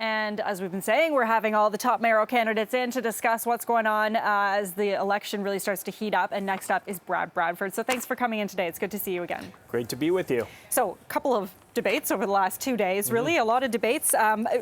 And as we've been saying, we're having all the top mayoral candidates in to discuss what's going on as the election really starts to heat up. And next up is Bradford. So thanks for coming in today. It's good to see you again. Great to be with you. So a couple of debates over the last 2 days, really, a lot of debates.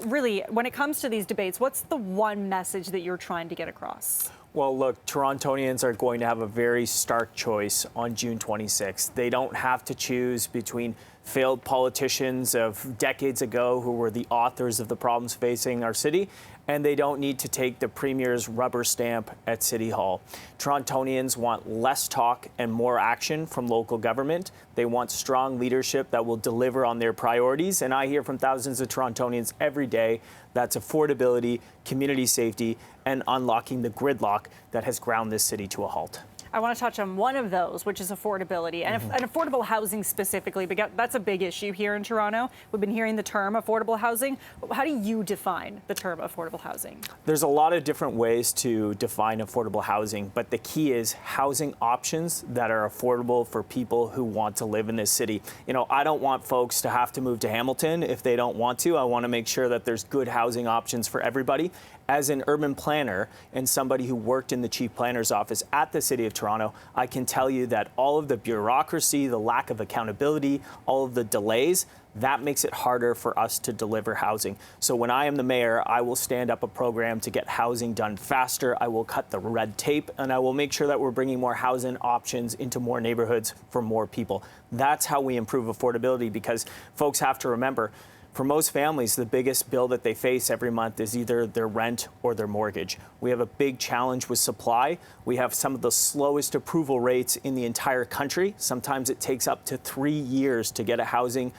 Really, when it comes to these debates, what's the one message that you're trying to get across? Well, look, Torontonians are going to have a very stark choice on June 26th. They don't have to choose between failed politicians of decades ago who were the authors of the problems facing our city, and they don't need to take the Premier's rubber stamp at City Hall. Torontonians want less talk and more action from local government. They want strong leadership that will deliver on their priorities, and I hear from thousands of Torontonians every day that's affordability, community safety, and unlocking the gridlock that has ground this city to a halt. I want to touch on one of those, which is affordability and affordable housing specifically, because that's a big issue here in Toronto. We've been hearing the term affordable housing. How do you define the term affordable housing? There's a lot of different ways to define affordable housing, but the key is housing options that are affordable for people who want to live in this city. You know, I don't want folks to have to move to Hamilton if they don't want to. I want to make sure that there's good housing options for everybody. As an urban planner and somebody who worked in the chief planner's office at the City of Toronto, I can tell you that all of the bureaucracy, the lack of accountability, all of the delays, that makes it harder for us to deliver housing. So when I am the mayor, I will stand up a program to get housing done faster. I will cut the red tape, and I will make sure that we're bringing more housing options into more neighborhoods for more people. That's how we improve affordability, because folks have to remember, for most families, the biggest bill that they face every month is either their rent or their mortgage. We have a big challenge with supply. We have some of the slowest approval rates in the entire country. Sometimes it takes up to 3 years to get a housing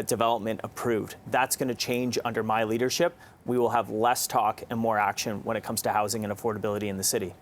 development approved. That's going to change under my leadership. We will have less talk and more action when it comes to housing and affordability in the city.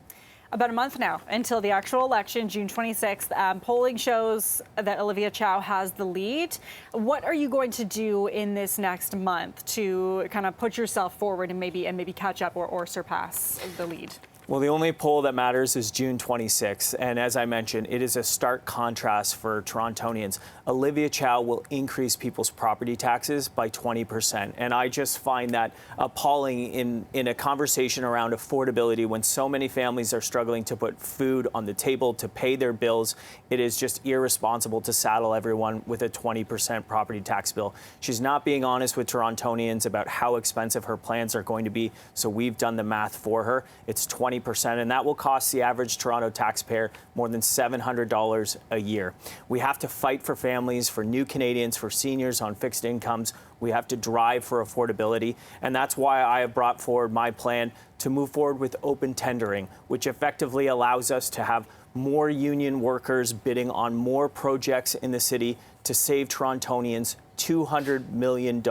About a month now until the actual election, June 26th. Polling shows that Olivia Chow has the lead. What are you going to do in this next month to kind of put yourself forward and maybe catch up or surpass the lead? Well, the only poll that matters is June 26th. And as I mentioned, it is a stark contrast for Torontonians. Olivia Chow will increase people's property taxes by 20%. And I just find that appalling in a conversation around affordability when so many families are struggling to put food on the table, to pay their bills. It is just irresponsible to saddle everyone with a 20% property tax bill. She's not being honest with Torontonians about how expensive her plans are going to be. So we've done the math for her. It's 20%, and that will cost the average Toronto taxpayer more than $700 a year. We have to fight for families, for new Canadians, for seniors on fixed incomes. We have to drive for affordability, and that's why I have brought forward my plan to move forward with open tendering, which effectively allows us to have more union workers bidding on more projects in the city to save Torontonians $200 million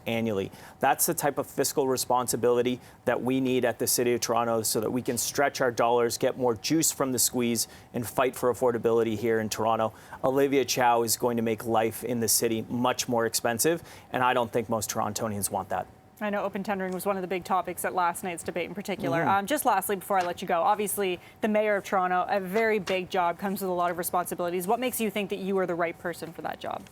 annually. That's the type of fiscal responsibility that we need at the City of Toronto so that we can stretch our dollars, get more juice from the squeeze, and fight for affordability here in Toronto. Olivia Chow is going to make life in the city much more expensive, and I don't think most Torontonians want that. I know open tendering was one of the big topics at last night's debate in particular. Just lastly, before I let you go, obviously the mayor of Toronto, a very big job, comes with a lot of responsibilities. What makes you think that you are the right person for that job?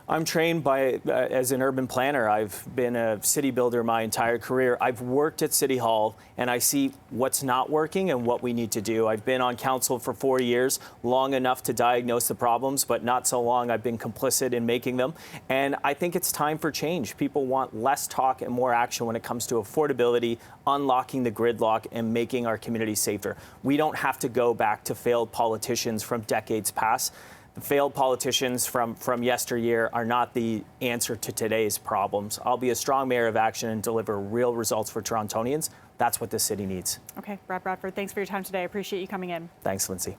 I'm trained as an urban planner. I've been a city builder my entire career. I've worked at City Hall, and I see what's not working and what we need to do. I've been on council for 4 years, long enough to diagnose the problems, but not so long I've been complicit in making them. And I think it's time for change. People want less talk and more action when it comes to affordability, unlocking the gridlock, and making our community safer. We don't have to go back to failed politicians from decades past. The failed politicians from yesteryear are not the answer to today's problems. I'll be a strong mayor of action and deliver real results for Torontonians. That's what this city needs. Okay, Bradford, thanks for your time today. I appreciate you coming in. Thanks, Lindsay.